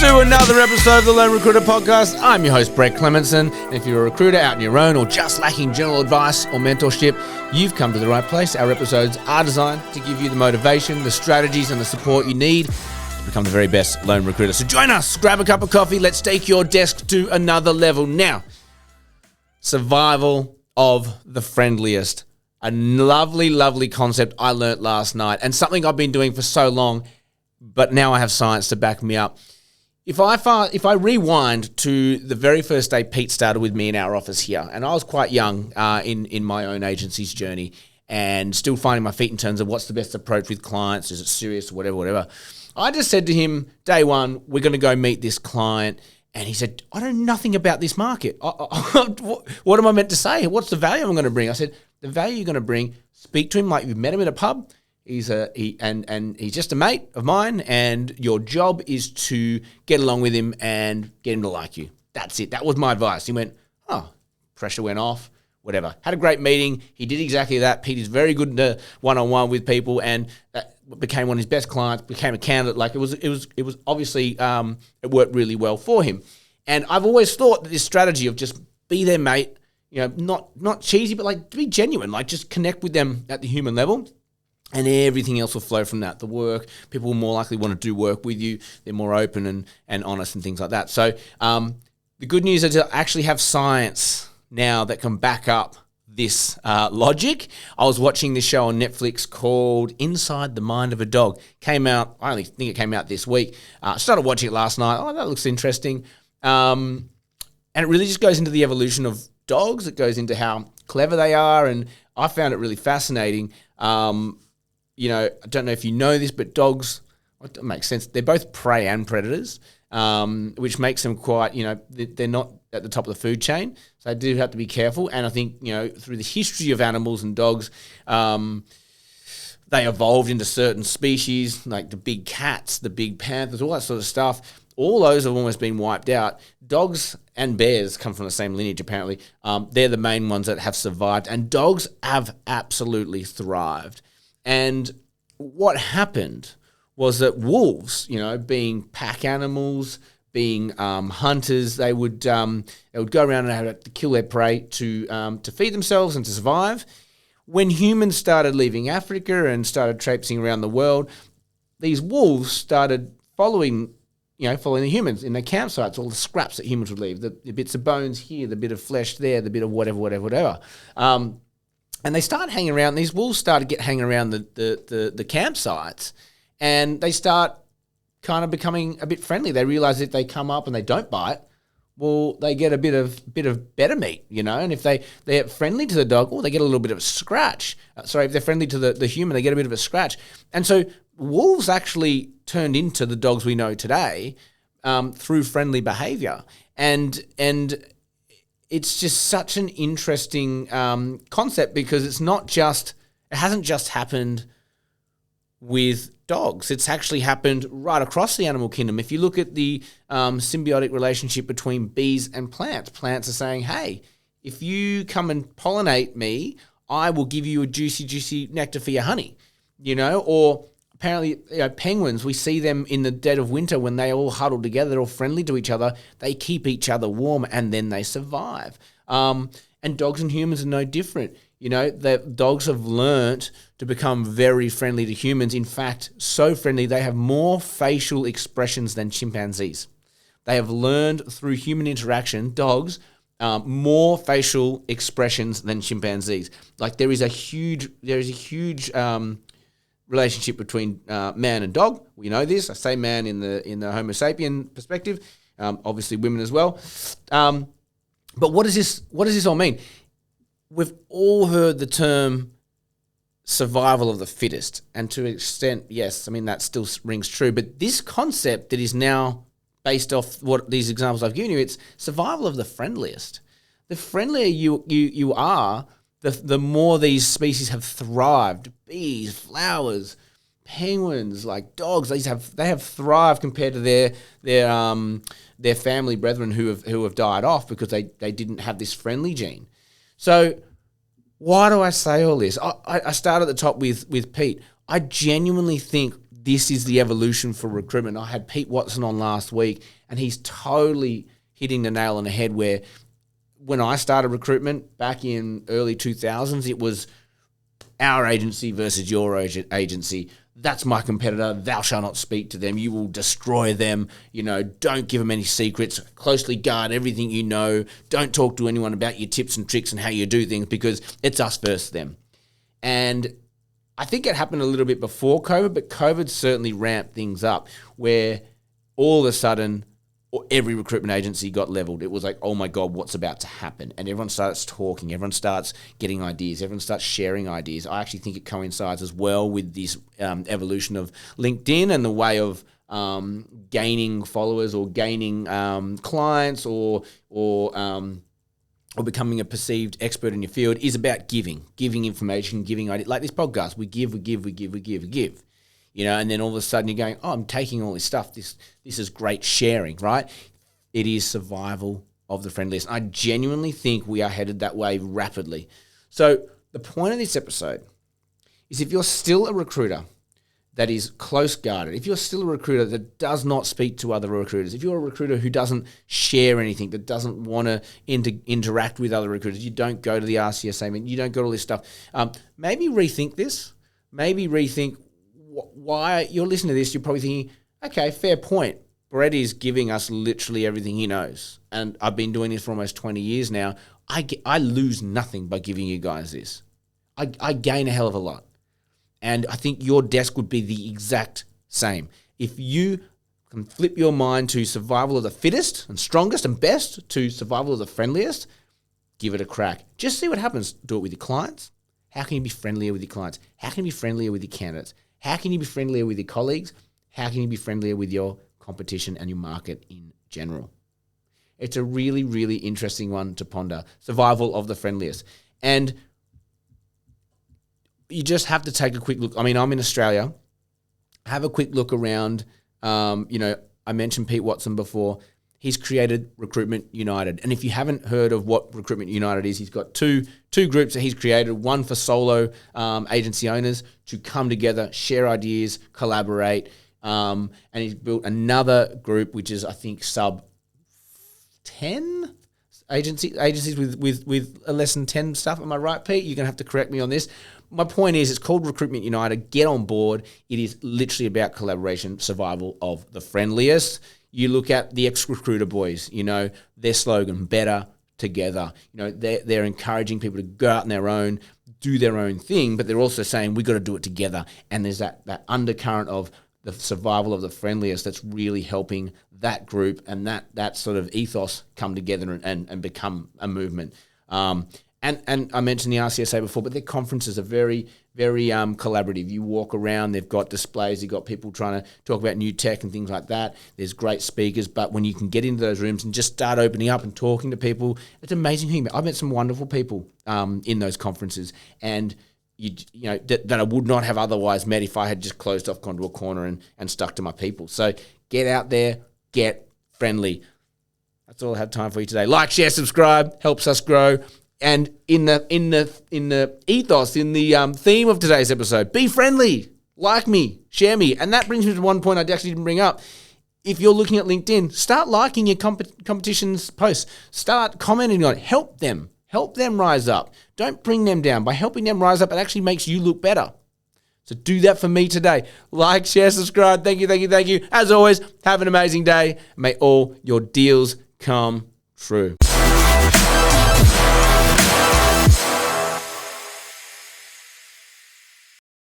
to another episode of the Lone Recruiter Podcast. I'm your host, Brett Clementson. And if you're a recruiter out on your own or just lacking general advice or mentorship, you've come to the right place. Our episodes are designed to give you the motivation, the strategies, and the support you need to become the very best lone recruiter. So join us, grab a cup of coffee, let's take your desk to another level. Now, survival of the friendliest. A lovely, lovely concept I learnt last night and something I've been doing for so long, but now I have science to back me up. If I rewind to the very first day Pete started with me in our office here, and I was quite young in my own agency's journey and still finding my feet in terms of what's the best approach with clients, is it serious, whatever. I just said to him, day one, we're going to go meet this client. And he said, I know nothing about this market. What am I meant to say? What's the value I'm going to bring? I said, the value you're going to bring, speak to him like you've met him at a pub. He's just a mate of mine, and your job is to get along with him and get him to like you. That's it. That was my advice. He went, pressure went off, whatever. Had a great meeting. He did exactly that. Pete is very good in one-on-one with people, and became one of his best clients, became a candidate. Like it was obviously, it worked really well for him. And I've always thought that this strategy of just be their mate, not cheesy, but like to be genuine, like just connect with them at the human level. And everything else will flow from that. The work, people will more likely want to do work with you. They're more open and honest and things like that. So the good news is I actually have science now that can back up this logic. I was watching this show on Netflix called Inside the Mind of a Dog. Came out, I only think it came out this week. Started watching it last night. Oh, that looks interesting. And it really just goes into the evolution of dogs. It goes into how clever they are. And I found it really fascinating. I don't know if you know this, but dogs, it makes sense. They're both prey and predators, which makes them quite, they're not at the top of the food chain. So they do have to be careful. And I think, through the history of animals and dogs, they evolved into certain species, like the big cats, the big panthers, all that sort of stuff. All those have almost been wiped out. Dogs and bears come from the same lineage, apparently. They're the main ones that have survived. And dogs have absolutely thrived. And what happened was that wolves, being pack animals, being hunters, they would go around and have to kill their prey to feed themselves and to survive. When humans started leaving Africa and started traipsing around the world, these wolves started following the humans in their campsites, all the scraps that humans would leave, the bits of bones here, the bit of flesh there, the bit of whatever. And they started hanging around. These wolves started hanging around the campsites, and they start kind of becoming a bit friendly. They realize if they come up and they don't bite, well, they get a bit of better meat, And if they're friendly to the dog, they get a little bit of a scratch. If they're friendly to the human, they get a bit of a scratch. And so wolves actually turned into the dogs we know today through friendly behavior, and it's just such an interesting concept because it hasn't just happened with dogs. It's actually happened right across the animal kingdom. If you look at the symbiotic relationship between bees and plants, plants are saying, hey, if you come and pollinate me, I will give you a juicy, juicy nectar for your honey, or apparently, penguins, we see them in the dead of winter when they all huddle together, they're all friendly to each other, they keep each other warm and then they survive. And dogs and humans are no different. The dogs have learnt to become very friendly to humans. In fact, so friendly, they have more facial expressions than chimpanzees. They have learned through human interaction, dogs, more facial expressions than chimpanzees. Like there is a huge relationship between man and dog. We know this. I say man in the Homo sapien perspective. Obviously, women as well. But what does this all mean? We've all heard the term survival of the fittest, and to an extent, yes, that still rings true. But this concept that is now based off what these examples I've given you, it's survival of the friendliest. The friendlier you are, the more these species have thrived. Bees, flowers, penguins, like dogs, they have thrived compared to their family brethren who have died off because they didn't have this friendly gene. So why do I say all this? I start at the top with Pete. I genuinely think this is the evolution for recruitment. I had Pete Watson on last week, and he's totally hitting the nail on the head where when I started recruitment back in early 2000s, it was our agency versus your agency. That's my competitor. Thou shalt not speak to them. You will destroy them. Don't give them any secrets. Closely guard everything you know. Don't talk to anyone about your tips and tricks and how you do things because it's us versus them. And I think it happened a little bit before COVID, but COVID certainly ramped things up where all of a sudden every recruitment agency got leveled. It was like, oh my God, what's about to happen? And everyone starts talking. Everyone starts getting ideas. Everyone starts sharing ideas. I actually think it coincides as well with this evolution of LinkedIn and the way of gaining followers or gaining clients or becoming a perceived expert in your field is about giving information, giving ideas. Like this podcast, we give. And then all of a sudden you're going, oh, I'm taking all this stuff. This is great sharing, right? It is survival of the friendliest. I genuinely think we are headed that way rapidly. So the point of this episode is if you're still a recruiter that is close guarded, if you're still a recruiter that does not speak to other recruiters, if you're a recruiter who doesn't share anything, that doesn't want to interact with other recruiters, you don't go to the RCSA, you don't go to all this stuff, maybe rethink this. Maybe rethink why you're listening to this. You're probably thinking, okay, fair point. Brett is giving us literally everything he knows. And I've been doing this for almost 20 years now. I lose nothing by giving you guys this. I gain a hell of a lot. And I think your desk would be the exact same. If you can flip your mind to survival of the fittest and strongest and best to survival of the friendliest, give it a crack. Just see what happens. Do it with your clients. How can you be friendlier with your clients? How can you be friendlier with your candidates? How can you be friendlier with your colleagues? How can you be friendlier with your competition and your market in general? It's a really, really interesting one to ponder. Survival of the friendliest. And you just have to take a quick look. I mean, I'm in Australia. Have a quick look around. I mentioned Pete Watson before. He's created Recruitment United. And if you haven't heard of what Recruitment United is, he's got two groups that he's created, one for solo agency owners to come together, share ideas, collaborate. And he's built another group, which is, I think, sub 10 agencies with less than 10 staff. Am I right, Pete? You're going to have to correct me on this. My point is, it's called Recruitment United. Get on board. It is literally about collaboration, survival of the friendliest. You look at the ex-recruiter boys, their slogan, better together. They're encouraging people to go out on their own, do their own thing, but they're also saying we've got to do it together. And there's that undercurrent of the survival of the friendliest that's really helping that group and that sort of ethos come together and become a movement. And I mentioned the RCSA before, but their conferences are very, very collaborative. You walk around, they've got displays, they've got people trying to talk about new tech and things like that. There's great speakers, but when you can get into those rooms and just start opening up and talking to people, it's amazing. I've met some wonderful people in those conferences, and that I would not have otherwise met if I had just closed off, gone to a corner and stuck to my people. So get out there, get friendly. That's all I have time for you today. Like, share, subscribe, helps us grow. And in the ethos, in the theme of today's episode, be friendly, like me, share me. And that brings me to one point I actually didn't bring up. If you're looking at LinkedIn, start liking your competition's posts. Start commenting on it. Help them rise up. Don't bring them down. By helping them rise up, it actually makes you look better. So do that for me today. Like, share, subscribe. Thank you. As always, have an amazing day. May all your deals come true.